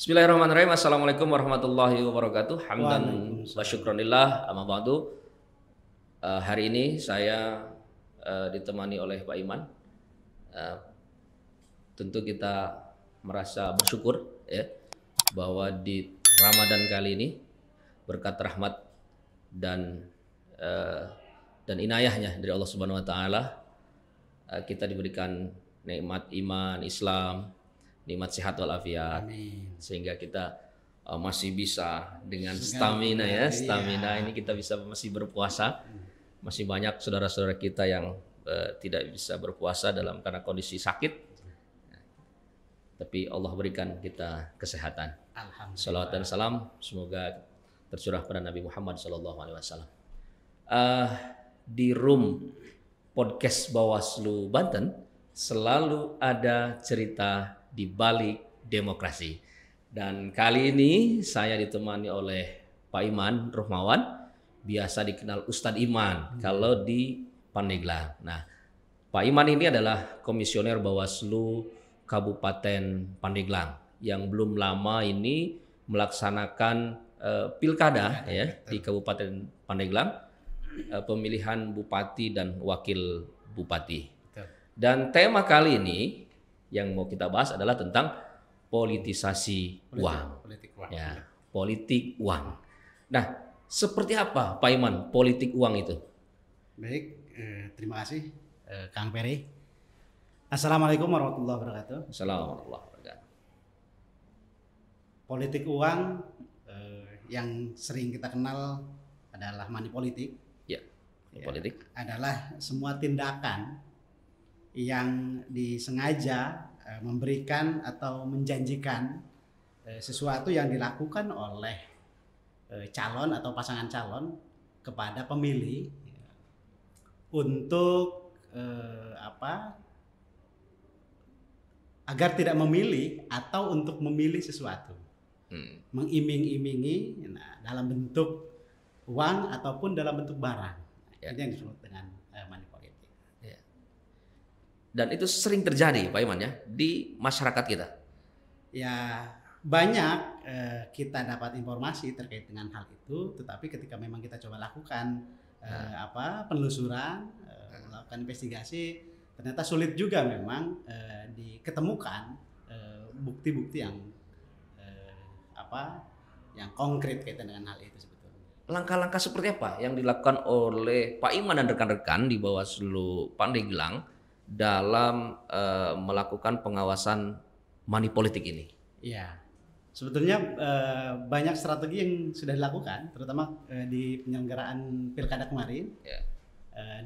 Bismillahirrahmanirrahim. Assalamualaikum warahmatullahi wabarakatuh. Hamdan wa Waalaikumsalam. syukranillah. Amma ba'du. Hari ini saya ditemani oleh Pak Iman. Eh, Tentu kita merasa bersyukur ya bahwa di Ramadan kali ini berkat rahmat dan inayahnya dari Allah Subhanahu wa taala, kita diberikan nikmat iman, Islam, nikmat sehat walafiat, Amin. sehingga kita masih bisa dengan Segala stamina iya. ini kita bisa masih berpuasa. Masih banyak saudara-saudara kita yang tidak bisa berpuasa karena kondisi sakit, tapi Allah berikan kita kesehatan. Salawat dan Alhamdulillah. salam semoga tercurah pada Nabi Muhammad SAW. Di room podcast Bawaslu Banten selalu ada cerita di balik demokrasi. Dan kali ini saya ditemani oleh Pak Iman Ruhmawan, biasa dikenal Ustadz Iman kalau di Pandeglang. Nah, Pak Iman ini adalah komisioner Bawaslu Kabupaten Pandeglang yang belum lama ini melaksanakan pilkada ya di Kabupaten Pandeglang, pemilihan bupati dan wakil bupati. Betul. Dan tema kali ini yang mau kita bahas adalah tentang politisasi uang. Politik uang. Ya, politik uang. Nah, seperti apa Pak Iman politik uang itu? Baik, terima kasih Kang Peri. Assalamualaikum warahmatullahi wabarakatuh. Assalamualaikum warahmatullahi wabarakatuh. Politik uang yang sering kita kenal adalah money politik. Ya, politik. Adalah semua tindakan yang disengaja memberikan atau menjanjikan sesuatu yang dilakukan oleh calon atau pasangan calon kepada pemilih untuk agar tidak memilih atau untuk memilih sesuatu, mengiming-imingi dalam bentuk uang ataupun dalam bentuk barang. Ya. Itu yang disebut dengan money politik. Ya. Dan itu sering terjadi Pak Iman ya di masyarakat kita. Ya, banyak kita dapat informasi terkait dengan hal itu, tetapi ketika memang kita coba lakukan penelusuran, melakukan investigasi, ternyata sulit juga memang diketemukan bukti-bukti yang yang konkret kaitan dengan hal itu sebetulnya. Langkah-langkah seperti apa yang dilakukan oleh Pak Iman dan rekan-rekan di Bawaslu Pandeglang dalam melakukan pengawasan money politik ini? Iya, sebetulnya banyak strategi yang sudah dilakukan, terutama di penyelenggaraan pilkada kemarin. Ya.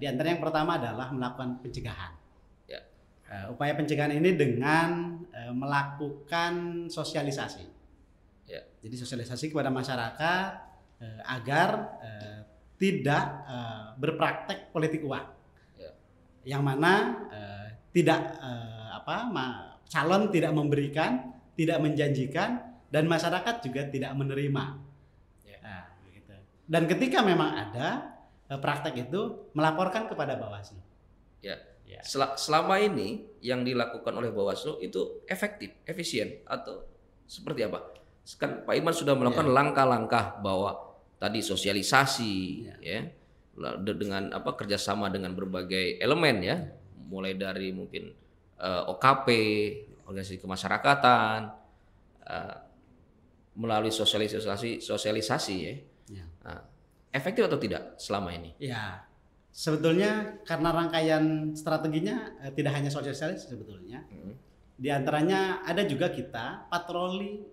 Di antara yang pertama adalah melakukan pencegahan. Ya. Upaya pencegahan ini dengan melakukan sosialisasi. Ya. Jadi sosialisasi kepada masyarakat agar tidak berpraktek politik uang. Ya. Yang mana tidak calon tidak memberikan, tidak menjanjikan, dan masyarakat juga tidak menerima. Ya. Nah, begitu. Dan ketika memang ada praktek itu, melaporkan kepada Bawaslu. Ya. Ya. Selama ini yang dilakukan oleh Bawaslu itu efektif, efisien atau seperti apa? Kan Pak Iman sudah melakukan langkah-langkah bahwa tadi sosialisasi ya dengan kerjasama dengan berbagai elemen ya, mulai dari mungkin OKP, organisasi kemasyarakatan, melalui sosialisasi ya. Nah, efektif atau tidak selama ini? Ya, sebetulnya karena rangkaian strateginya tidak hanya sosialisasi sebetulnya. Di antaranya ada juga kita patroli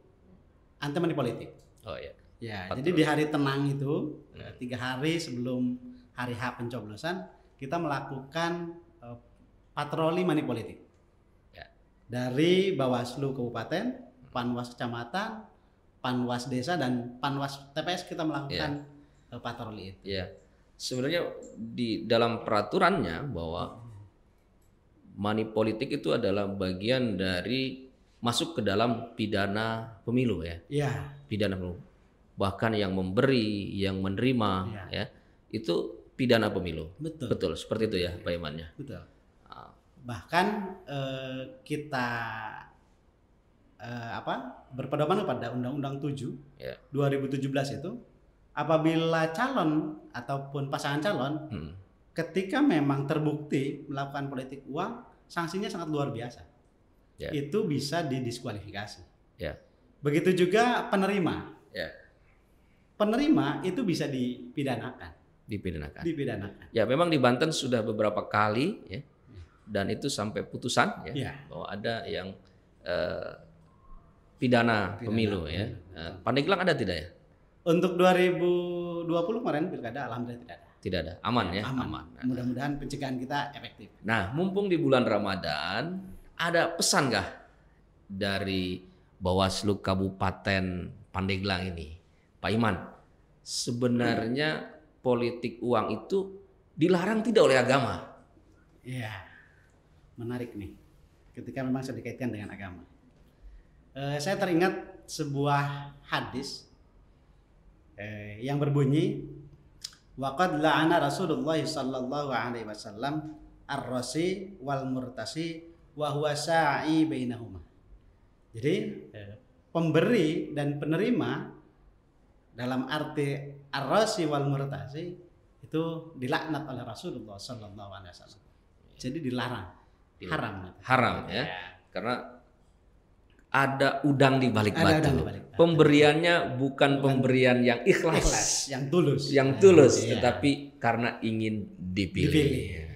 anti money politik. Oh ya. Ya, jadi di hari tenang itu 3 hari sebelum hari H pencoblosan kita melakukan patroli money politik. Ya. Dari Bawaslu Kabupaten, Panwas Kecamatan, Panwas Desa, dan Panwas TPS kita melakukan patroli itu. Ya, sebenarnya di dalam peraturannya bahwa money politik itu adalah bagian dari masuk ke dalam pidana pemilu ya. Iya. Pidana pemilu. Bahkan yang memberi, yang menerima ya, itu pidana pemilu. Betul. Betul, seperti itu ya Pak Imannya. Betul. Bahkan kita berpedoman pada Undang-Undang 7 Ya. 2017 itu, apabila calon ataupun pasangan calon ketika memang terbukti melakukan politik uang, sanksinya sangat luar biasa. Ya. Itu bisa didiskualifikasi. Ya. Begitu juga penerima. Ya. Penerima itu bisa dipidanakan. Dipidanakan. Ya, memang di Banten sudah beberapa kali ya, dan itu sampai putusan ya, bahwa ada yang pidana pemilu ya. Pandeglang ada tidak ya? Untuk 2020 kemarin pilkada alhamdulillah tidak ada. Tidak ada, aman ya, aman. Mudah-mudahan pencegahan kita efektif. Nah, mumpung di bulan Ramadan, ada pesan nggak dari Bawaslu Kabupaten Pandeglang ini, Pak Iman? Sebenarnya politik uang itu dilarang tidak oleh agama? Iya, menarik nih. Ketika memang sudah dikaitkan dengan agama, saya teringat sebuah hadis yang berbunyi, waqad la'ana Rasulullah sallallahu alaihi wasallam ar-rasi wal murtasi wa huwa sa'i bainahuma. Jadi pemberi dan penerima dalam arti ar-rasi wal murtasi itu dilaknat oleh Rasulullah sallallahu alaihi wasallam. Jadi dilarang, haram ya. Karena ada udang di balik batu. Pemberiannya bukan pemberian yang ikhlas, yang tulus, tetapi karena ingin dipilih.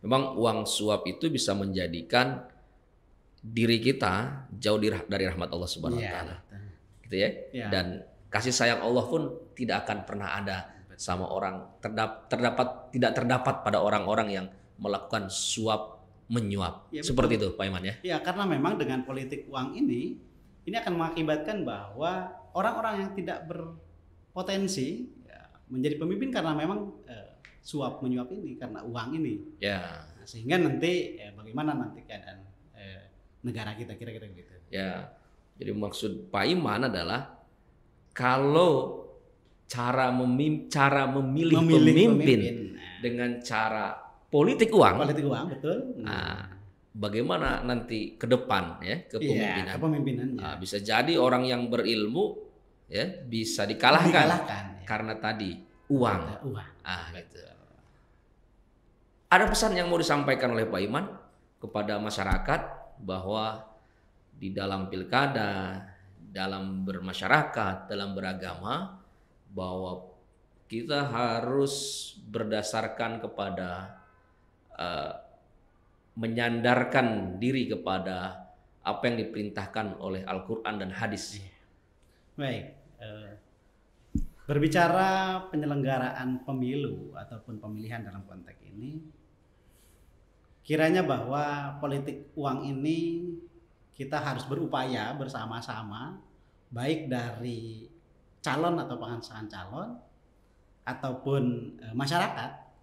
Memang uang suap itu bisa menjadikan diri kita jauh dari rahmat Allah Subhanahu wa taala. Gitu ya. Dan kasih sayang Allah pun tidak akan pernah ada sama orang, tidak terdapat pada orang-orang yang melakukan suap menyuap. Seperti itu Pak Iman ya. Ya, karena memang dengan politik uang ini akan mengakibatkan bahwa orang-orang yang tidak berpotensi menjadi pemimpin karena memang suap menyuap ini, karena uang ini. Ya. Sehingga nanti bagaimana nanti keadaan negara kita kira-kira gitu. Ya. Jadi maksud Pak Iman adalah kalau cara memilih pemimpin dengan cara politik uang, betul. Nah, bagaimana nanti ke depan ya kepemimpinan? Nah, bisa jadi orang yang berilmu ya bisa dikalahkan karena tadi uang. Gitu. Ada pesan yang mau disampaikan oleh Pak Iman kepada masyarakat bahwa di dalam pilkada, dalam bermasyarakat, dalam beragama, bahwa kita harus berdasarkan kepada menyandarkan diri kepada apa yang diperintahkan oleh Al-Quran dan hadis. Baik, berbicara penyelenggaraan pemilu ataupun pemilihan dalam konteks ini, kiranya bahwa politik uang ini kita harus berupaya bersama-sama, baik dari calon atau pasangan calon ataupun masyarakat.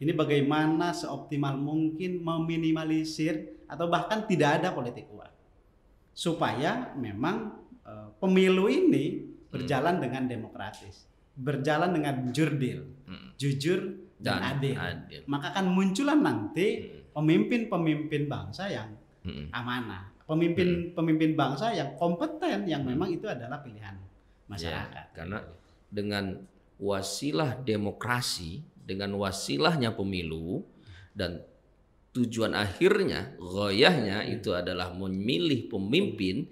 Ini bagaimana seoptimal mungkin meminimalisir atau bahkan tidak ada politik uang, supaya memang pemilu ini berjalan dengan demokratis, berjalan dengan jujur dan adil. Maka akan munculan nanti pemimpin-pemimpin bangsa yang amanah, pemimpin bangsa yang kompeten, yang memang itu adalah pilihan masyarakat. Karena dengan wasilah demokrasi, dengan wasilahnya pemilu, dan tujuan akhirnya, ghoyahnya itu adalah memilih pemimpin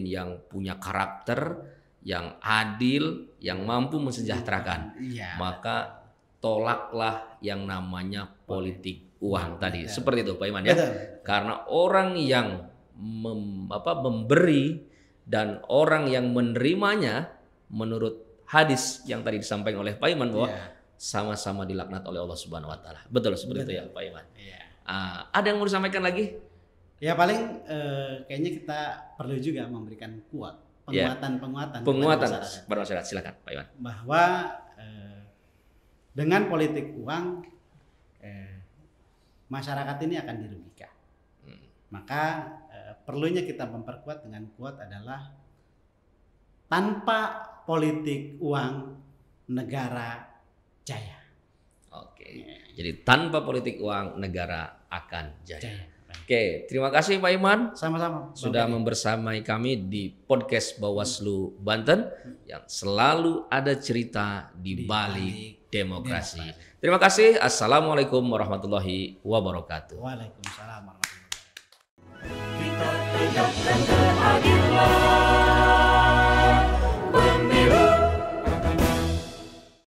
yang punya karakter, yang adil, yang mampu mensejahterakan. Maka tolaklah yang namanya politik uang tadi. Seperti itu Pak Iman ya. Karena orang yang memberi dan orang yang menerimanya, menurut hadis yang tadi disampaikan oleh Pak Iman, bahwa sama-sama dilaknat oleh Allah Subhanahu wa taala. Betul seperti itu ya Pak Iman. Ada yang mau disampaikan lagi? Ya paling kayaknya kita perlu juga memberikan penguatan pada masyarakat. Silakan Pak Iman. Bahwa dengan politik uang masyarakat ini akan dirugikan. Maka perlunya kita memperkuat dengan kuat adalah tanpa politik uang negara jaya. Oke. Jadi tanpa politik uang negara akan jaya. Oke, terima kasih Pak Iman. Sama-sama. Sudah membersamai kami di podcast Bawaslu Banten yang selalu ada cerita di balik demokrasi. Terima kasih. Assalamualaikum warahmatullahi wabarakatuh. Waalaikumsalam warahmatullahi wabarakatuh. Kita tegakkan keadilan.